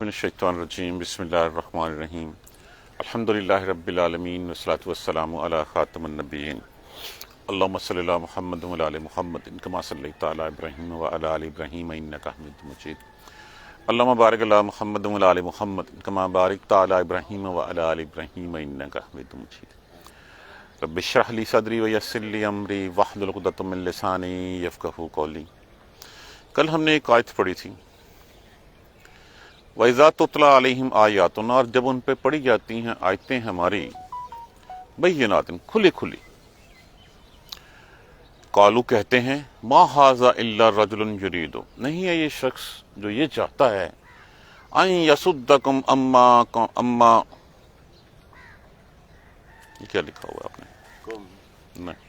من الشیطان الرجیم بسم اللہ الرحمن الرحیم الحمدللہ رب العالمین والصلاة والسلام علی خاتم النبیین اللہم صلی علی محمد وعلی آل محمد کما صلیت علی ابراہیم وعلی آل ابراہیم انک حمید مجید اللہم بارک علی محمد وعلی آل محمد کما بارکت علی ابراہیم وعلی آل ابراہیم انک حمید مجید رب اشرح لی صدری ویسر لی امری واحلل عقدۃ من لسانی یفقہوا قولی۔ کل ہم نے ایک آیت پڑھی تھی وَإِذَا تُتْلَىٰ عَلَيْهِمْ آيَاتُنَا، اور جب ان پہ پڑھی جاتی ہیں آیتیں ہماری بینات کھلی کھلی، قالو کہتے ہیں ما ھذا الا رجل یرید، نہیں ہے یہ شخص جو یہ چاہتا ہے ان یصدکم اما یہ کیا لکھا ہوا ہے آپ نے؟ نہیں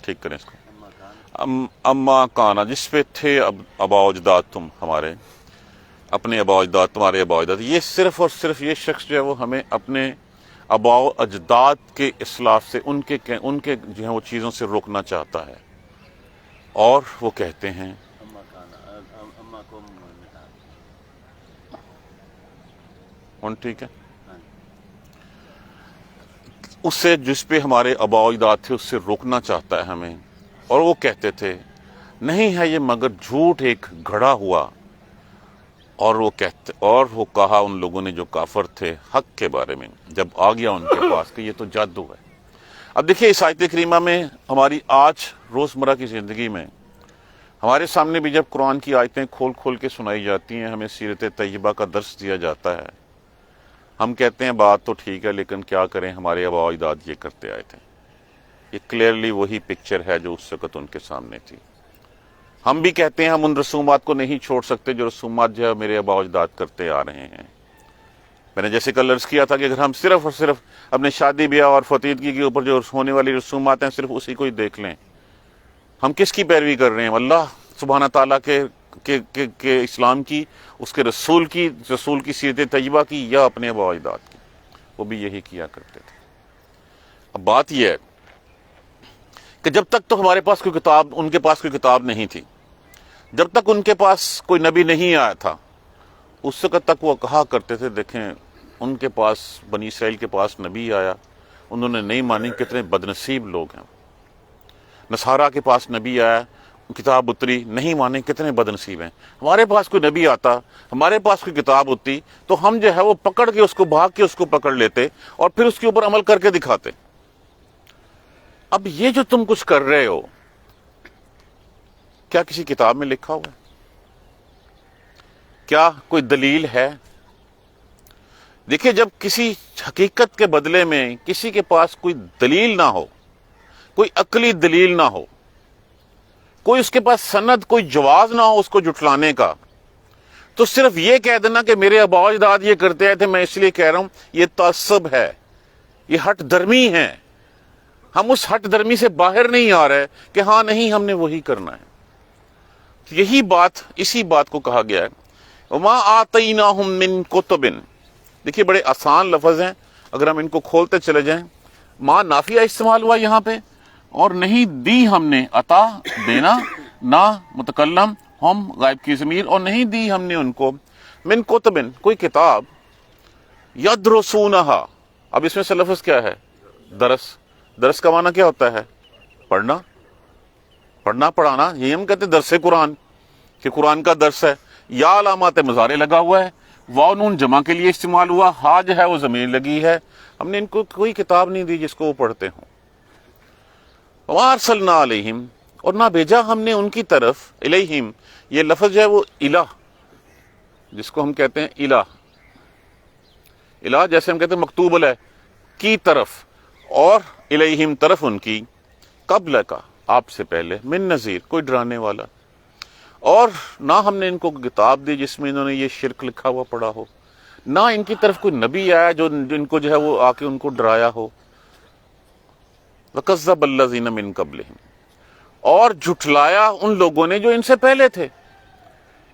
ٹھیک کریں اس کو، اما کانا جس پہ تھے ابا اجداد تم ہمارے، اپنے آباء و اجداد تمہارے آباء و اجداد، یہ صرف اور صرف یہ شخص جو ہے وہ ہمیں اپنے آباء و اجداد کے اصلاف سے ان کے جو ہیں وہ چیزوں سے روکنا چاہتا ہے، اور وہ کہتے ہیں ٹھیک ہے اس سے جس پہ ہمارے آباء و اجداد تھے اس سے روکنا چاہتا ہے ہمیں، اور وہ کہتے تھے نہیں ہے یہ مگر جھوٹ ایک گھڑا ہوا، اور وہ کہا ان لوگوں نے جو کافر تھے حق کے بارے میں جب آ گیا ان کے پاس کہ یہ تو جادو ہے۔ اب دیکھیے اس آیت کریمہ میں ہماری آج روزمرہ کی زندگی میں ہمارے سامنے بھی جب قرآن کی آیتیں کھول کھول کے سنائی جاتی ہیں، ہمیں سیرت طیبہ کا درس دیا جاتا ہے، ہم کہتے ہیں بات تو ٹھیک ہے لیکن کیا کریں ہمارے آباء و اجداد یہ کرتے آئے تھے، یہ کلیئرلی وہی پکچر ہے جو اس وقت ان کے سامنے تھی۔ ہم بھی کہتے ہیں ہم ان رسومات کو نہیں چھوڑ سکتے جو رسومات جو ہے میرے آباء و اجداد کرتے آ رہے ہیں۔ میں نے جیسے کل عرض کیا تھا کہ اگر ہم صرف اور صرف اپنے شادی بیاہ اور فتیدگی کے اوپر جو ہونے والی رسومات ہیں صرف اسی کو ہی دیکھ لیں، ہم کس کی پیروی کر رہے ہیں؟ اللہ سبحانہ تعالیٰ کے اسلام کی، اس کے رسول کی سیرت طیبہ کی، یا اپنے آباء و اجداد کی؟ وہ بھی یہی کیا کرتے تھے۔ اب بات یہ ہے کہ جب تک تو ہمارے پاس کوئی کتاب، ان کے پاس کوئی کتاب نہیں تھی، جب تک ان کے پاس کوئی نبی نہیں آیا تھا، اس وقت تک وہ کہا کرتے تھے دیکھیں ان کے پاس، بنی اسرائیل کے پاس نبی آیا، انہوں نے نہیں مانی، کتنے بدنصیب لوگ ہیں۔ نصارہ کے پاس نبی آیا، کتاب اتری، نہیں مانے، کتنے بدنصیب ہیں۔ ہمارے پاس کوئی نبی آتا، ہمارے پاس کوئی کتاب ہوتی تو ہم جو ہے وہ پکڑ کے اس کو، بھاگ کے اس کو پکڑ لیتے اور پھر اس کے اوپر عمل کر کے دکھاتے۔ اب یہ جو تم کچھ کر رہے ہو کیا کسی کتاب میں لکھا ہوا ہے؟ کیا کوئی دلیل ہے؟ دیکھیے جب کسی حقیقت کے بدلے میں کسی کے پاس کوئی دلیل نہ ہو، کوئی عقلی دلیل نہ ہو، کوئی اس کے پاس سند، کوئی جواز نہ ہو اس کو جھٹلانے کا، تو صرف یہ کہہ دینا کہ میرے آباء و اجداد یہ کرتے آئے تھے میں اس لیے کہہ رہا ہوں، یہ تعصب ہے، یہ ہٹ درمی ہے۔ ہم اس ہٹ درمی سے باہر نہیں آ رہے کہ ہاں نہیں ہم نے وہی کرنا ہے۔ یہی بات، اسی بات کو کہا گیا ہے وَمَا آتَيْنَاهُم مِّن كُتُبٍ۔ دیکھیے بڑے آسان لفظ ہیں، اگر ہم ان کو کھولتے چلے جائیں، ما نافیہ استعمال ہوا یہاں پہ، اور نہیں دی ہم نے، عطا دینا، نہ متکلم، ہم غائب کی ضمیر، اور نہیں دی ہم نے ان کو من کتبن کوئی کتاب، یدرسونہا، اب اس میں سے لفظ کیا ہے؟ درس کا معنی کیا ہوتا ہے؟ پڑھنا پڑھانا، یہی ہم کہتے ہیں درس قرآن، کہ قرآن کا درس ہے۔ یا علامات مضارع لگا ہوا ہے، واو نون جمع کے لیے استعمال ہوا، ہا جو ہے وہ ضمیر لگی ہے، ہم نے ان کو کوئی کتاب نہیں دی جس کو وہ پڑھتے ہوں۔ وَمَا أَرْسَلْنَا عَلَيْهِمْ، اور نہ بھیجا ہم نے ان کی طرف، الیہم، یہ لفظ جو ہے وہ الہ، جس کو ہم کہتے ہیں الہ جیسے ہم کہتے ہیں مکتوب علیہ، کی طرف، اور الیہم طرف ان کی، قبل کا آپ سے پہلے، من نذیر کوئی ڈرانے والا، اور نہ ہم نے ان کو کتاب دی جس میں انہوں نے یہ شرک لکھا ہوا پڑا ہو، نہ ان کی طرف کوئی نبی آیا جو ان کو جو ہے وہ آ کے ان کو ڈرایا ہو۔ وَكَذَّبَ الَّذِينَ مِن قَبْلِهِمْ، اور جھٹلایا ان لوگوں نے جو ان سے پہلے تھے۔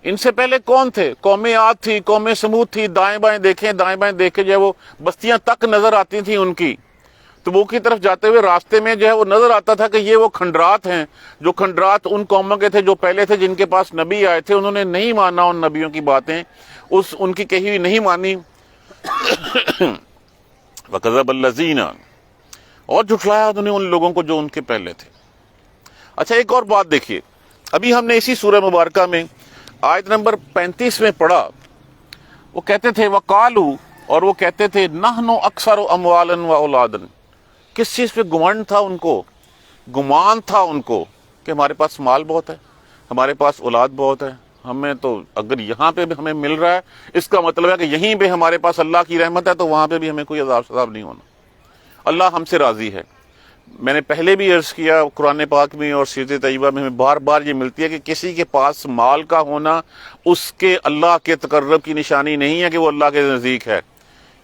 ان سے پہلے کون تھے؟ قوم عاد تھی، قوم سمود تھی، دائیں بائیں دیکھیں، دائیں بائیں دیکھیں جو ہے وہ بستیاں تک نظر آتی تھیں ان کی، تو وہ کی طرف جاتے ہوئے راستے میں جو ہے وہ نظر آتا تھا کہ یہ وہ کھنڈرات ہیں، جو کھنڈرات ان قوموں کے تھے جو پہلے تھے، جن کے پاس نبی آئے تھے، انہوں نے نہیں مانا ان نبیوں کی باتیں، ان کی کہی ہوئی نہیں مانی. وَكَذَبَ الَّذِينَ، اور جھٹلایا انہوں نے ان لوگوں کو جو ان کے پہلے تھے. اچھا ایک اور بات دیکھیے، ابھی ہم نے اسی سورہ مبارکہ میں آیت نمبر 35 میں پڑھا، وہ کہتے تھے وَقَالُوا، اور وہ کہتے تھے نَحْنُ أَكْثَرُ أَمْوَالًا وَأَوْلَادًا. کس چیز پہ گمنڈ تھا ان کو؟ گمان تھا ان کو کہ ہمارے پاس مال بہت ہے، ہمارے پاس اولاد بہت ہے، ہمیں تو اگر یہاں پہ بھی ہمیں مل رہا ہے اس کا مطلب ہے کہ یہیں پہ ہمارے پاس اللہ کی رحمت ہے، تو وہاں پہ بھی ہمیں کوئی عذاب نہیں ہونا، اللہ ہم سے راضی ہے. میں نے پہلے بھی عرض کیا، قرآن پاک میں اور سیرت طیبہ میں ہمیں بار بار یہ ملتی ہے کہ کسی کے پاس مال کا ہونا اس کے اللہ کے تقرب کی نشانی نہیں ہے کہ وہ اللہ کے نزدیک ہے.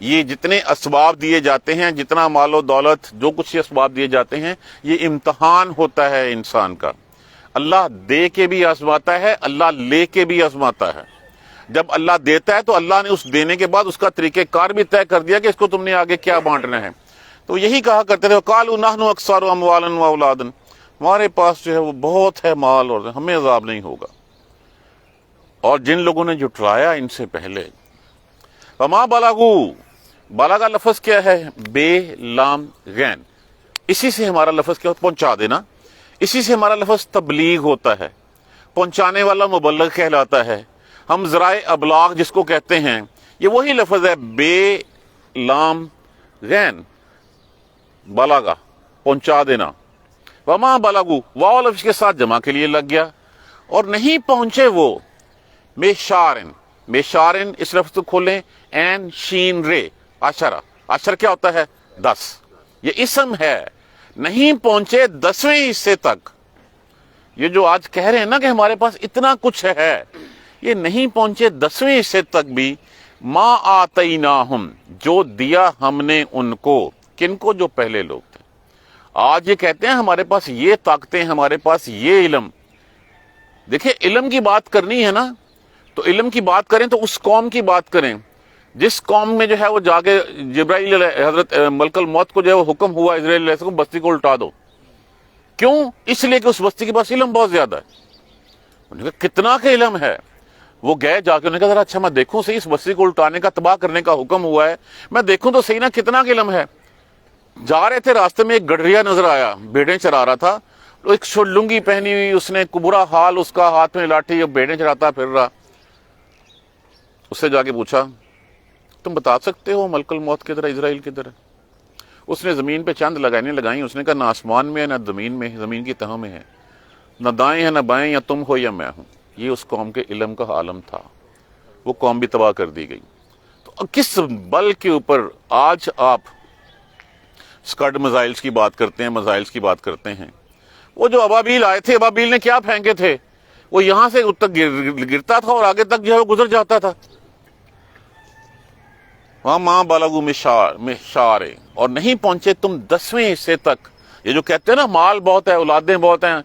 یہ جتنے اسباب دیے جاتے ہیں، جتنا مال و دولت، جو کچھ اسباب دیے جاتے ہیں، یہ امتحان ہوتا ہے انسان کا. اللہ دے کے بھی آزماتا ہے، اللہ لے کے بھی آزماتا ہے. جب اللہ دیتا ہے تو اللہ نے اس دینے کے بعد اس کا طریقہ کار بھی طے کر دیا کہ اس کو تم نے آگے کیا بانٹنا ہے. تو یہی کہا کرتے تھے وَقَالُوا نَحْنُ أَكْثَرُ أَمْوَالًا وَأَوْلَادًا، ہمارے پاس جو ہے وہ بہت ہے مال اور ہمیں عذاب نہیں ہوگا. اور جن لوگوں نے جھٹلایا ان سے پہلے، وَمَا بَلَغُوا، بلغا لفظ کیا ہے؟ بے لام غین. اسی سے ہمارا لفظ کیا ہوتا ہے؟ پہنچا دینا. اسی سے ہمارا لفظ تبلیغ ہوتا ہے، پہنچانے والا مبلغ کہلاتا ہے. ہم ذرائع ابلاغ جس کو کہتے ہیں، یہ وہی لفظ ہے بے لام غین، بلغا پہنچا دینا. وما بلغو، واو لفظ کے ساتھ جمع کے لیے لگ گیا. اور نہیں پہنچے وہ میشارن، میشارن اس لفظ کو کھولیں، این شین رے، عشرہ. عشر کیا ہوتا ہے؟ 10. یہ اسم ہے. نہیں پہنچے 10ویں حصے تک. یہ جو آج کہہ رہے ہیں نا کہ ہمارے پاس اتنا کچھ ہے، یہ نہیں پہنچے 10ویں حصے تک بھی. ما آتیناہم، جو دیا ہم نے ان کو. کن کو؟ جو پہلے لوگ تھے. آج یہ کہتے ہیں ہمارے پاس یہ طاقتیں، ہمارے پاس یہ علم. دیکھیں علم کی بات کرنی ہے نا، تو علم کی بات کریں تو اس قوم کی بات کریں جس قوم میں جو ہے وہ جا کے جبرائیل حضرت ملک الموت کو جو ہے وہ حکم ہوا اسرائیل علیہ السلام کو بستی کو الٹا دو. کیوں؟ اس لیے کہ اس بستی کے پاس علم بہت زیادہ ہے. انہوں نے کہا کتنا کا علم ہے؟ وہ گئے جا کے انہوں نے کہا ذرا اچھا میں دیکھوں صحیح، اس بستی کو الٹانے کا، تباہ کرنے کا حکم ہوا ہے، میں دیکھوں تو صحیح نا کتنا کا علم ہے. جا رہے تھے، راستے میں ایک گڈریا نظر آیا، بھیڑیں چرا رہا تھا. ایک لنگی پہنی ہوئی، اس نے برا حال، اس کا ہاتھ میں لاٹھی، اور بھیڑیں چراتا پھر رہا. اس سے جا کے پوچھا تم بتا سکتے ہو ملک الموت کدھر ہے، اسرائیل کدھر ہے؟ اس نے زمین پہ چند لگائیں. اس نے کہا نہ آسمان میں ہے نہ زمین میں، زمین کی تہوں میں ہے، نہ دائیں ہے نہ بائیں، یا تم ہو یا میں ہوں. یہ اس قوم کے علم کا عالم تھا. وہ قوم بھی تباہ کر دی گئی. تو کس بل کے اوپر آج آپ سکڈ میزائلز کی بات کرتے ہیں، میزائلز کی بات کرتے ہیں؟ وہ جو ابابیل آئے تھے، ابابیل نے کیا پھینکے تھے؟ وہ یہاں سے تک گرتا تھا اور آگے تک جو ہے وہ گزر جاتا تھا. وہاں ماں بالغو مشارے، اور نہیں پہنچے تم 10ویں حصے تک. یہ جو کہتے ہیں نا مال بہت ہے، اولادیں بہت ہیں،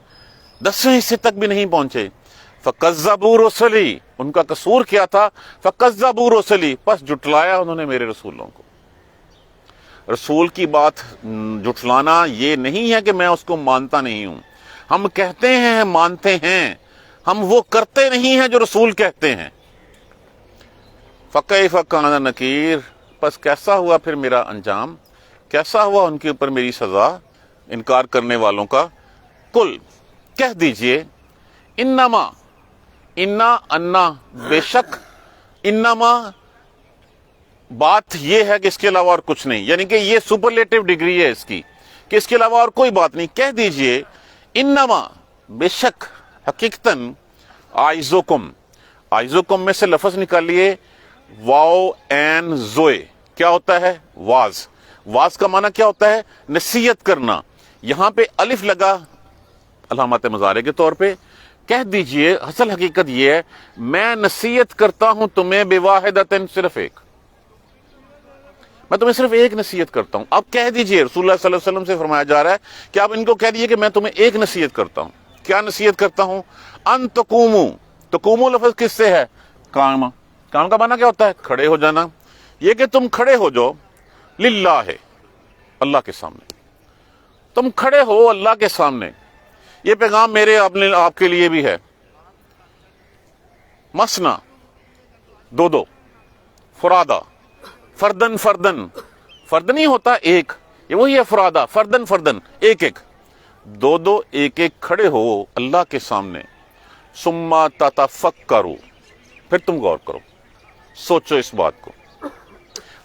10ویں حصے تک بھی نہیں پہنچے. فکذبوا رسلی، ان کا قصور کیا تھا؟ فکذبوا رسلی، پس جھٹلایا انہوں نے میرے رسولوں کو. رسول کی بات جھٹلانا یہ نہیں ہے کہ میں اس کو مانتا نہیں ہوں. ہم کہتے ہیں مانتے ہیں، ہم وہ کرتے نہیں ہیں جو رسول کہتے ہیں. فکیف کان نکیر، پس کیسا ہوا پھر میرا انجام، کیسا ہوا ان کے اوپر میری سزا انکار کرنے والوں کا. کل کہہ دیجئے، انما، انا بے شک، انما بات یہ ہے کہ اس کے علاوہ اور کچھ نہیں، یعنی کہ یہ سپرلیٹو ڈگری ہے اس کی کہ اس کے علاوہ اور کوئی بات نہیں. کہہ دیجئے انما بے شک، حقیقتاً آئزکم، آئزکم میں سے لفظ نکالیے واو این زوئے. کیا ہوتا ہے؟ واز. واز کا معنی کیا ہوتا ہے؟ نصیحت کرنا. یہاں پہ الف لگا علامت مضارع کے طور پہ. کہہ دیجئے، اصل حقیقت یہ ہے میں نصیحت کرتا ہوں تمہیں بواحدتن، صرف ایک، میں تمہیں صرف ایک نصیحت کرتا ہوں. اب کہہ دیجئے، رسول اللہ صلی اللہ علیہ وسلم سے فرمایا جا رہا ہے کہ آپ ان کو کہہ دیجئے کہ میں تمہیں ایک نصیحت کرتا ہوں. کیا نصیحت کرتا ہوں؟ ان تقومو، تقومو لفظ کس سے ہے؟ قائم. قائم کا معنی کیا ہوتا ہے؟ کھڑے ہو جانا. یہ کہ تم کھڑے ہو جاؤ للہ ہے، اللہ کے سامنے تم کھڑے ہو اللہ کے سامنے. یہ پیغام میرے آپ کے لیے بھی ہے. مسنا، دو دو، فرادا، فردن فردن، فرد نہیں ہوتا ایک، یہ وہی ہے فرادا، فردن فردن، ایک ایک، دو دو ایک ایک کھڑے ہو اللہ کے سامنے، ثم تتفکروا، پھر تم غور کرو، سوچو اس بات کو.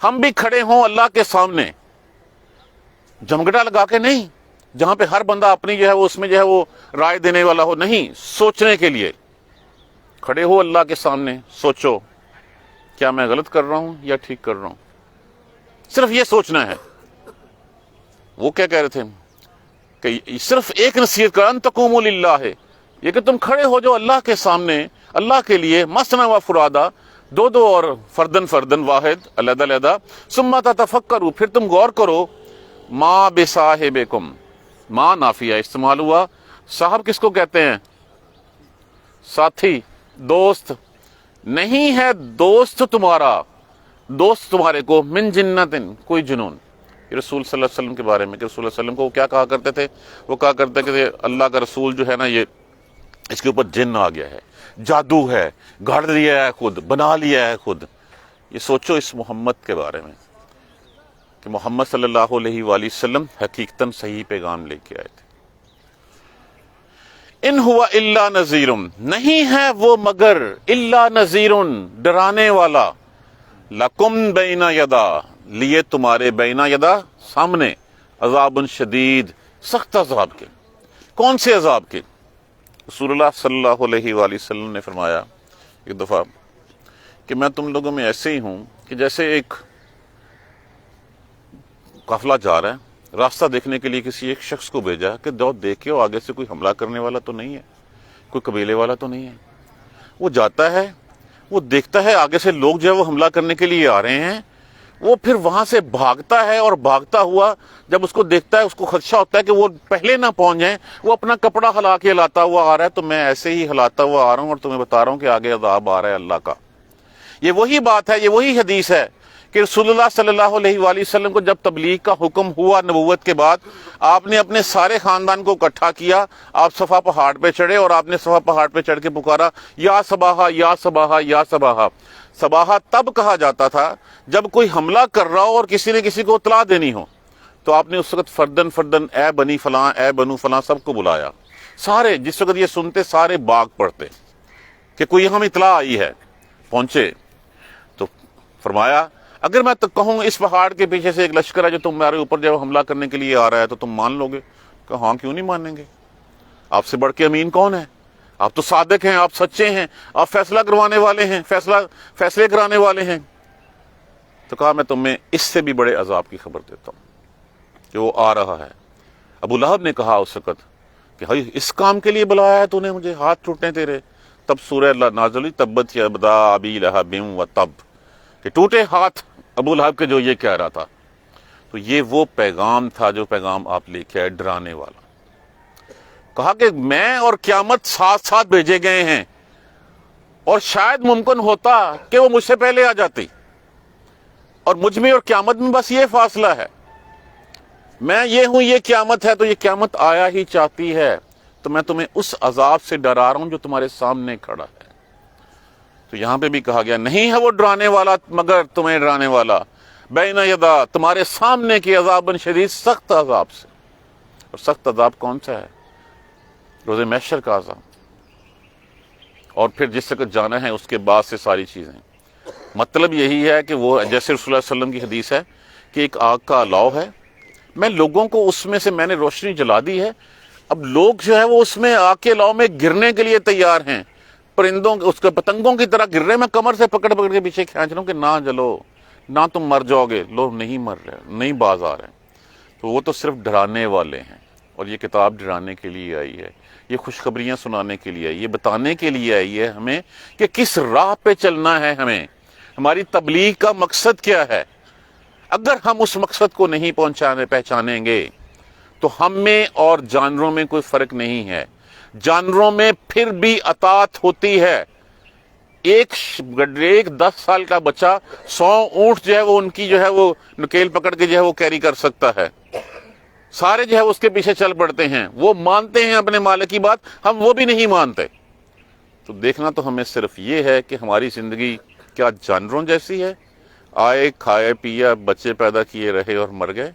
ہم بھی کھڑے ہوں اللہ کے سامنے، جمگٹا لگا کے نہیں، جہاں پہ ہر بندہ اپنی جو ہے وہ اس میں جو ہے وہ رائے دینے والا ہو، نہیں، سوچنے کے لیے کھڑے ہو اللہ کے سامنے، سوچو کیا میں غلط کر رہا ہوں یا ٹھیک کر رہا ہوں. صرف یہ سوچنا ہے. وہ کیا کہہ رہے تھے کہ صرف ایک نصیحت کر، ان تقوموا للہ، یہ کہ تم کھڑے ہو جو اللہ کے سامنے، اللہ کے لیے، مثنی و فرادا، دو دو اور فردن فردن، واحد علیحدہ علیحدہ، ثم تتفکروا، پھر تم غور کرو، ما بصاحبکم، ما نافیہ استعمال ہوا. صاحب کس کو کہتے ہیں؟ ساتھی، دوست. نہیں ہے دوست تمہارا، دوست تمہارے کو، من جنتن، کوئی جنون. یہ رسول صلی اللہ علیہ وسلم کے بارے میں کہ رسول اللہ علیہ وسلم کو وہ کیا کہا کرتے تھے؟ وہ کہا کرتے کہ اللہ کا رسول جو ہے نا، یہ اس کے اوپر جن آ گیا ہے، جادو ہے، گھڑ لیا ہے خود، بنا لیا ہے خود. یہ سوچو اس محمد کے بارے میں کہ محمد صلی اللہ علیہ وآلہ وسلم حقیقتاً صحیح پیغام لے کے آئے تھے. ان ہوا الا نذیر، نہیں ہے وہ مگر الا نذیر، ڈرانے والا، لکم بین یدا، لیے تمہارے بین یدا، سامنے، عذاب شدید، سخت عذاب کے. کون سے عذاب کے؟ رسول اللہ صلی اللہ علیہ وآلہ وسلم نے فرمایا ایک دفعہ کہ میں تم لوگوں میں ایسے ہی ہوں کہ جیسے ایک قافلہ جا رہا ہے، راستہ دیکھنے کے لیے کسی ایک شخص کو بھیجا کہ جاؤ دیکھو آگے سے کوئی حملہ کرنے والا تو نہیں ہے، کوئی قبیلے والا تو نہیں ہے. وہ جاتا ہے، وہ دیکھتا ہے آگے سے لوگ جو ہے وہ حملہ کرنے کے لیے آ رہے ہیں. وہ پھر وہاں سے بھاگتا ہے، اور بھاگتا ہوا جب اس کو دیکھتا ہے، اس کو خدشہ ہوتا ہے کہ وہ پہلے نہ پہنچ جائیں. وہ اپنا کپڑا ہلا کے ہلاتا ہوا آ رہا ہے. تو میں ایسے ہی ہلاتا ہوا آ رہا ہوں اور تمہیں بتا رہا ہوں کہ آگے عذاب آ رہا ہے اللہ کا. یہ وہی بات ہے، یہ وہی حدیث ہے کہ رسول اللہ صلی اللہ علیہ وآلہ وسلم کو جب تبلیغ کا حکم ہوا نبوت کے بعد، آپ نے اپنے سارے خاندان کو اکٹھا کیا، آپ صفا پہاڑ پہ چڑھے اور آپ نے صفا پہاڑ پہ چڑھ کے پکارا، یا صباحا یا صباحا یا صباحا. صباحا تب کہا جاتا تھا جب کوئی حملہ کر رہا ہو اور کسی نے کسی کو اطلاع دینی ہو. تو آپ نے اس وقت فردن فردن، اے بنی فلاں، اے بنو فلاں، سب کو بلایا. سارے جس وقت یہ سنتے سارے باغ پڑتے کہ کوئی ہم اطلاع آئی ہے. پہنچے تو فرمایا اگر میں تو کہوں اس پہاڑ کے پیچھے سے ایک لشکر ہے جو تمہارے اوپر جب حملہ کرنے کے لیے آ رہا ہے تو تم مان لو گے؟ کہ ہاں، کیوں نہیں مانیں گے؟ آپ سے بڑھ کے امین کون ہے؟ آپ تو صادق ہیں، آپ سچے ہیں، آپ فیصلہ کروانے والے ہیں، فیصلے کرانے والے ہیں. تو کہا میں تمہیں اس سے بھی بڑے عذاب کی خبر دیتا ہوں کہ وہ آ رہا ہے. ابو لہب نے کہا اس وقت کہ بھائی اس کام کے لیے بلایا ہے تو نے مجھے، ہاتھ ٹوٹے تیرے. تب سورہ اللہ نازل ہوئی، تبت یدا ابی لہب و تب، کہ ٹوٹے ہاتھ ابو لہب کے جو یہ کہہ رہا تھا. تو یہ وہ پیغام تھا جو پیغام آپ لے کے آئے، ڈرانے والا. کہا کہ میں اور قیامت ساتھ ساتھ بھیجے گئے ہیں، اور شاید ممکن ہوتا کہ وہ مجھ سے پہلے آ جاتی، اور مجھ میں اور قیامت میں بس یہ فاصلہ ہے. میں یہ ہوں، یہ قیامت ہے، تو یہ قیامت آیا ہی چاہتی ہے. تو میں تمہیں اس عذاب سے ڈرا رہا ہوں جو تمہارے سامنے کھڑا ہے. تو یہاں پہ بھی کہا گیا نہیں ہے وہ ڈرانے والا مگر تمہیں ڈرانے والا، بین یدا، تمہارے سامنے کی عذاب شدید، سخت عذاب سے. اور سخت عذاب کون سا ہے؟ روز محشر کا عذاب. اور پھر جس وقت جانا ہے اس کے بعد سے ساری چیزیں. مطلب یہی ہے کہ وہ جیسے رسول اللہ علیہ وسلم کی حدیث ہے کہ ایک آگ کا الاؤ ہے، میں لوگوں کو اس میں سے میں نے روشنی جلا دی ہے. اب لوگ جو ہے وہ اس میں آگ کے الاؤ میں گرنے کے لیے تیار ہیں، پرندوں اس کے پتنگوں کی طرح گر رہے. میں کمر سے پکڑ کے پیچھے کھینچ رہا ہوں کہ نہ جلو، نہ تم مر جاؤ گے. لوگ نہیں مر رہے، نہیں باز آ رہے. تو وہ تو صرف ڈرانے والے ہیں، اور یہ کتاب ڈرانے کے لیے آئی ہے، یہ خوشخبریاں سنانے کے لیے آئی، یہ بتانے کے لیے آئی ہے ہمیں کہ کس راہ پہ چلنا ہے. ہمیں ہماری تبلیغ کا مقصد کیا ہے. اگر ہم اس مقصد کو نہیں پہچانیں گے تو ہم میں اور جانوروں میں کوئی فرق نہیں ہے. جانوروں میں پھر بھی اطاعت ہوتی ہے. ایک 10 سال کا بچہ 100 اونٹ جو ہے وہ ان کی جو ہے وہ نکیل پکڑ کے جو ہے وہ کیری کر سکتا ہے. سارے جو ہے اس کے پیچھے چل پڑتے ہیں، وہ مانتے ہیں اپنے مالک کی بات، ہم وہ بھی نہیں مانتے. تو دیکھنا تو ہمیں صرف یہ ہے کہ ہماری زندگی کیا جانوروں جیسی ہے؟ آئے کھائے پیا بچے پیدا کیے رہے اور مر گئے؟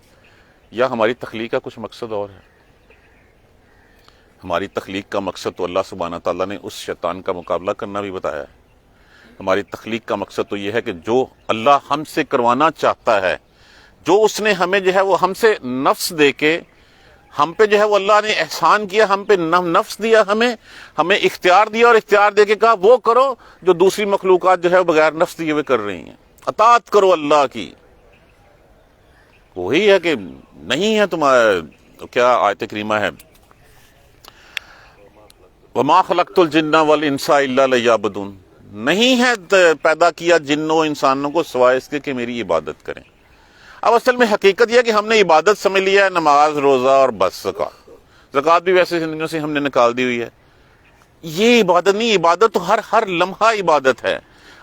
یا ہماری تخلیق کا کچھ مقصد اور ہے؟ ہماری تخلیق کا مقصد تو اللہ سبحانہ تعالیٰ نے اس شیطان کا مقابلہ کرنا بھی بتایا ہے۔ ہماری تخلیق کا مقصد تو یہ ہے کہ جو اللہ ہم سے کروانا چاہتا ہے، جو اس نے ہمیں جو ہے وہ ہم سے نفس دے کے ہم پہ جو ہے وہ اللہ نے احسان کیا، ہم پہ نفس دیا، ہمیں اختیار دیا اور اختیار دے کے کہا وہ کرو جو دوسری مخلوقات جو ہے وہ بغیر نفس دیے ہوئے کر رہی ہیں، اطاعت کرو اللہ کی۔ وہی ہے کہ نہیں ہے تمہارا تو کیا آیت کریمہ ہے، وَمَا خَلَقْتُ الْجِنَّ وَالْإِنسَ إِلَّا لِيَعْبُدُونِ، نہیں ہے پیدا کیا جنوں انسانوں کو سوائے اس کے کہ میری عبادت کریں۔ اب اصل میں حقیقت یہ ہے کہ ہم نے عبادت سمجھ لیا ہے نماز روزہ اور بس زکوٰۃ بھی ویسے زندگیوں سے ہم نے نکال دی ہوئی ہے۔ یہ عبادت نہیں، عبادت تو ہر لمحہ عبادت ہے،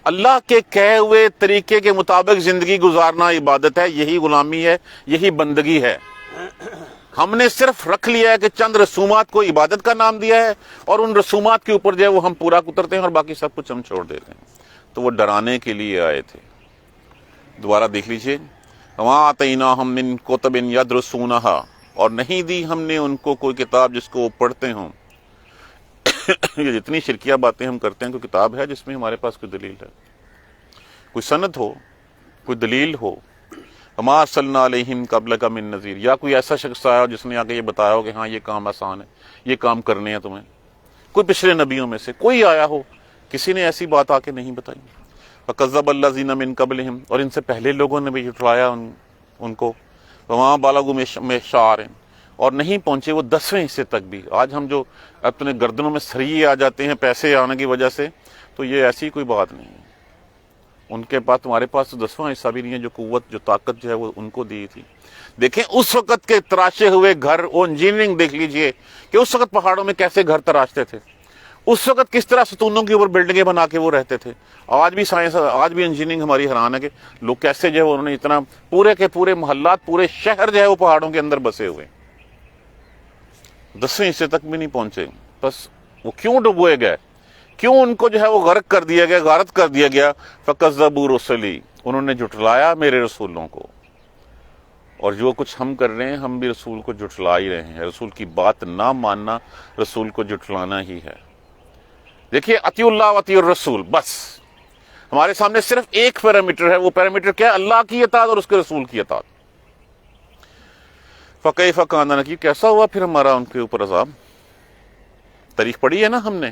اللہ کے کہے ہوئے طریقے کے مطابق زندگی گزارنا عبادت ہے، یہی غلامی ہے، یہی بندگی ہے۔ ہم نے صرف رکھ لیا ہے کہ چند رسومات کو عبادت کا نام دیا ہے اور ان رسومات کے اوپر جو ہے وہ ہم پورا اترتے ہیں اور باقی سب کچھ ہم چھوڑ دیتے ہیں۔ تو وہ ڈرانے کے لیے آئے تھے۔ دوبارہ دیکھ لیجئے، وَمَا آتَيْنَاهُم مِّن كُتُبٍ يَدْرُسُونَهَا، اور نہیں دی ہم نے ان کو کوئی کتاب جس کو وہ پڑھتے ہوں۔ یہ جتنی شرکیہ باتیں ہم کرتے ہیں، کوئی کتاب ہے جس میں ہمارے پاس کوئی دلیل ہے، کوئی سند ہو، کوئی دلیل ہو؟ وَمَا أَرْسَلْنَا عَلَيْهِمْ قَبْلَكَ مِن نَذِيرٍ، یا کوئی ایسا شخص آیا جس نے آ کے یہ بتایا ہو کہ ہاں یہ کام آسان ہے، یہ کام کرنے ہیں تمہیں؟ کوئی پچھلے نبیوں میں سے کوئی آیا ہو، کسی نے ایسی بات آ کے نہیں بتائی۔ فَكَذَّبَ الَّذِينَ مِن قَبْلِهِمْ، اور ان سے پہلے لوگوں نے بھی جھٹلایا ان کو۔ وَمَا بَلَغُوا مِعْشَارٍ، اور نہیں پہنچے وہ 10ویں حصے تک بھی۔ آج ہم جو اپنے گردنوں میں سریے آ جاتے ہیں پیسے آنے کی وجہ سے، تو یہ ایسی کوئی بات نہیں ہے۔ ان کے پاس، تمہارے پاس تو 10واں حصہ بھی نہیں ہے جو قوت، جو طاقت جو ہے وہ ان کو دی تھی۔ دیکھیں اس وقت کے تراشے ہوئے گھر، وہ انجینئرنگ دیکھ لیجئے کہ اس وقت پہاڑوں میں کیسے گھر تراشتے تھے، اس وقت کس طرح ستونوں کے اوپر بلڈنگیں بنا کے وہ رہتے تھے۔ آج بھی سائنس، آج بھی انجینئرنگ ہماری حیران ہے کہ لوگ کیسے جو ہے انہوں نے اتنا پورے کے پورے محلات، پورے شہر جو ہے وہ پہاڑوں کے اندر بسے ہوئے، 10ویں حصے تک بھی نہیں پہنچے۔ بس وہ کیوں ڈبوئے گئے، کیوں ان کو جو ہے وہ غرق کر دیا گیا، غارت کر دیا گیا؟ فَكَذَّبُوا رُسُلِي، انہوں نے جھٹلایا میرے رسولوں کو۔ اور جو کچھ ہم کر رہے ہیں، ہم بھی رسول کو جھٹلا ہی رہے ہیں۔ رسول کی بات نہ ماننا رسول کو جھٹلانا ہی ہے۔ دیکھیے، اطیعوا اللہ واطیعوا الرسول، بس ہمارے سامنے صرف ایک پیرامیٹر ہے، وہ پیرامیٹر کیا ہے؟ اللہ کی اطاعت اور اس کے رسول کی اطاعت۔ فَكَيْفَ كَانَ نَكِيرِ، کیسا ہوا پھر ہمارا ان کے اوپر عذاب؟ تاریخ پڑھی ہے نا ہم نے،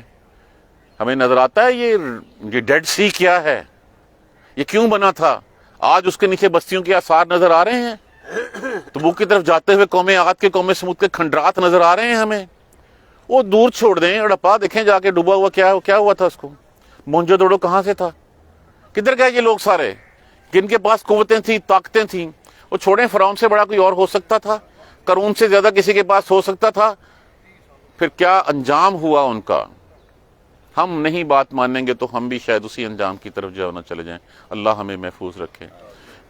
ہمیں نظر آتا ہے یہ ڈیڈ سی کیا ہے، یہ کیوں بنا تھا۔ آج اس کے نیچے بستیوں کے آثار نظر آ رہے ہیں، تبوک کی طرف جاتے ہوئے قوم عاد کے، قوم سمود کے کھنڈرات نظر آ رہے ہیں ہمیں۔ وہ دور چھوڑ دیں، ہڑپا دیکھیں جا کے ڈوبا ہوا کیا ہوا تھا اس کو، مونجو دوڑو کہاں سے تھا، کدھر گئے یہ لوگ سارے جن کے پاس قوتیں تھیں، طاقتیں تھیں؟ وہ چھوڑیں، فرعون سے بڑا کوئی اور ہو سکتا تھا، قارون سے زیادہ کسی کے پاس ہو سکتا تھا، پھر کیا انجام ہوا ان کا۔ ہم نہیں بات مانیں گے تو ہم بھی شاید اسی انجام کی طرف جو نہ چلے جائیں۔ اللہ ہمیں محفوظ رکھے۔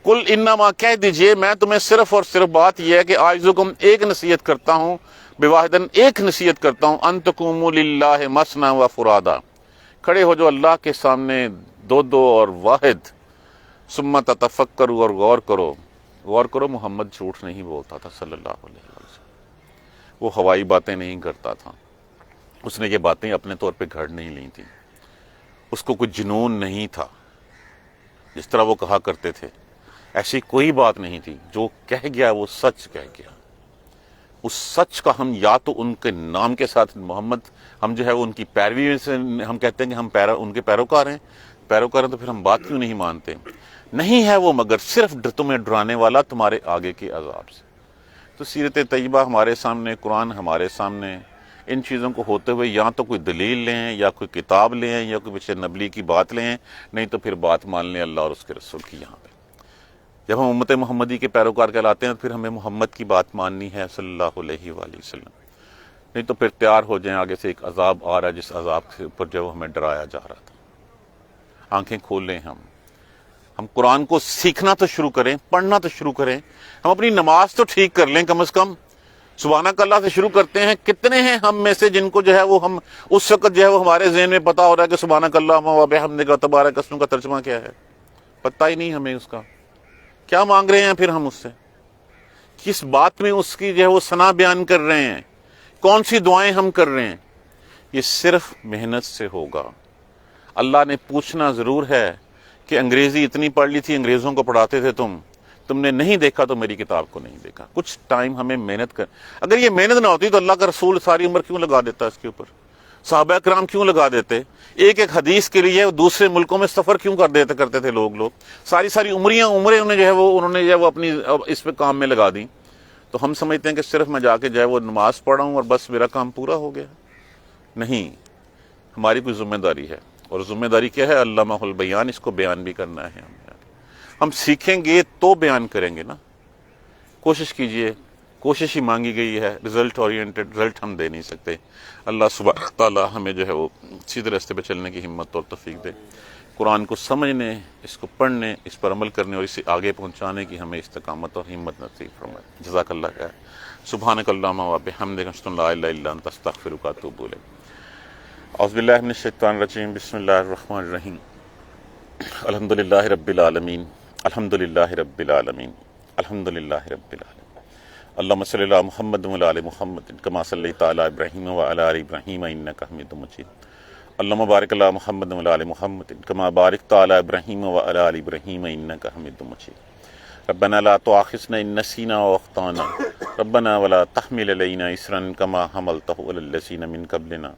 قل انما، کہہ دیجئے، میں تمہیں صرف اور صرف بات یہ ہے کہ اعظکم، ایک نصیحت کرتا ہوں، بواحدن، ایک نصیحت کرتا ہوں، ان تقوموا للہ مثنی و فرادا، کھڑے ہو جو اللہ کے سامنے دو دو اور واحد، ثم تتفکروا، اور غور کرو محمد جھوٹ نہیں بولتا تھا صلی اللہ علیہ وسلم، وہ ہوائی باتیں نہیں کرتا تھا، اس نے یہ باتیں اپنے طور پہ گھڑ نہیں لی تھیں، اس کو کوئی جنون نہیں تھا جس طرح وہ کہا کرتے تھے، ایسی کوئی بات نہیں تھی۔ جو کہہ گیا وہ سچ کہہ گیا۔ اس سچ کا ہم یا تو ان کے نام کے ساتھ محمد، ہم جو ہے وہ ان کی پیروی سے ہم کہتے ہیں کہ ہم ان کے پیروکار ہیں تو پھر ہم بات کیوں نہیں مانتے؟ نہیں ہے وہ مگر صرف تمہیں ڈرانے والا تمہارے آگے کے عذاب سے۔ تو سیرت طیبہ ہمارے سامنے، قرآن ہمارے سامنے، ان چیزوں کو ہوتے ہوئے یا تو کوئی دلیل لیں، یا کوئی کتاب لیں، یا کوئی پچھلے نبی کی بات لیں، نہیں تو پھر بات مان لیں اللہ اور اس کے رسول کی۔ یہاں پہ جب ہم امت محمدی کے پیروکار کہلاتے ہیں، پھر ہمیں محمد کی بات ماننی ہے صلی اللہ علیہ وآلہ وسلم، نہیں تو پھر تیار ہو جائیں، آگے سے ایک عذاب آ رہا ہے جس عذاب کے اوپر جو ہمیں ڈرایا جا رہا تھا۔ آنکھیں کھول لیں، ہم قرآن کو سیکھنا تو شروع کریں، پڑھنا تو شروع کریں، ہم اپنی نماز تو ٹھیک کر لیں کم از کم، سبحانک اللہ سے شروع کرتے ہیں. کتنے ہیں ہم میں سے جن کو جو ہے وہ ہم اس وقت جو ہے وہ ہمارے ذہن میں پتا ہو رہا ہے کہ سبحانک اللہ و بحمدک تبارک اسمک کا ترجمہ کیا ہے؟ پتہ ہی نہیں ہمیں اس کا. کیا مانگ رہے ہیں پھر ہم اس سے؟ کس بات میں اس کی جو ہے وہ ثنا بیان کر رہے ہیں؟ کون سی دعائیں ہم کر رہے ہیں؟ یہ صرف محنت سے ہوگا. اللہ نے پوچھنا ضرور ہے کہ انگریزی اتنی پڑھ لی تھی، انگریزوں کو پڑھاتے تھے تم نے نہیں دیکھا تو میری کتاب کو نہیں دیکھا. کچھ ٹائم ہمیں محنت کر. اگر یہ محنت نہ ہوتی تو اللہ کا رسول ساری عمر کیوں لگا دیتا اس کے اوپر؟ صحابہ کرام کیوں لگا دیتے؟ ایک ایک حدیث کے لیے دوسرے ملکوں میں سفر کیوں کرتے تھے لوگ ساری عمریں انہیں جو ہے وہ اپنی اس پہ کام میں لگا دیں. تو ہم سمجھتے ہیں کہ صرف میں جا کے جو ہے وہ نماز پڑھا ہوں اور بس میرا کام پورا ہو گیا. نہیں، ہماری کوئی ذمہ داری ہے. اور ذمہ داری کیا ہے؟ علامہ البیان، اس کو بیان بھی کرنا ہے. ہم سیکھیں گے تو بیان کریں گے نا. کوشش کیجئے، کوشش ہی مانگی گئی ہے، رزلٹ اورینٹڈ رزلٹ ہم دے نہیں سکتے. اللہ سبحانہ تعالی ہمیں جو ہے وہ سیدھے راستے پہ چلنے کی ہمت اور توفیق دے. قرآن کو سمجھنے، اس کو پڑھنے، اس پر عمل کرنے اور اسے آگے پہنچانے کی ہمیں استقامت اور ہمت نصیب فرمائے. جزاک اللہ خیر. سبحانک اللہم و بحمدک اشہد ان لا الہ الا انت استغفرک و اتوب الیک. اعوذ باللہ من الشیطان الرجیم. بسم اللہ الرحمن الرحیم. الحمدللہ رب العالمین، الحمدللہ رب العالمین، الحمدللہ رب العالمین. اللہم صلی علی محمد و علی آل محمد کما صلیت علی ابراہیم و علی آل ابراہیم انک حمید مجید. اللہم بارک علی محمد و علی آل محمد کما بارکت علی ابراہیم و علی آل ابراہیم انک حمید مجید. ربنا لا تؤاخذنا ان نسینا و اخطانا ربنا ولا تحمل علینا اصرا کما حملته علی الذین من قبلنا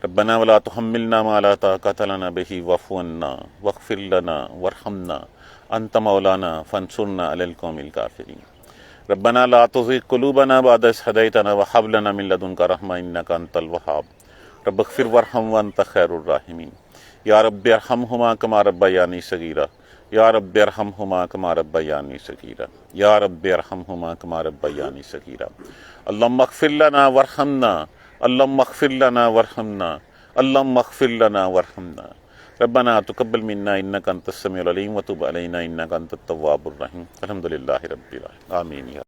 ربنا ولا تحملنا ما لا طاقت لنا به واعف عنا واغفر لنا وارحمنا انت مولانا فانصرنا علی القوم الکافرین. ربنا لا تزغ قلوبنا بعد إذ هديتنا وهب لنا من لدنك رحمة إنك أنت الوهاب. رب اغفر وارحم وأنت خير الراحمين. یا رب ارحمهما كما ربياني صغيرا. یا رب ارحمهما كما ربياني صغيرا. یا رب ارحمهما كما ربياني صغيرا. اللهم اغفر لنا وارحمنا. اللهم اغفر لنا وارحمنا. اللهم اغفر لنا وارحمنا. ربنا تقبل منا انك انت السميع العليم وتب علينا انك انت التواب الرحيم. الحمد لله رب العالمين. آمين.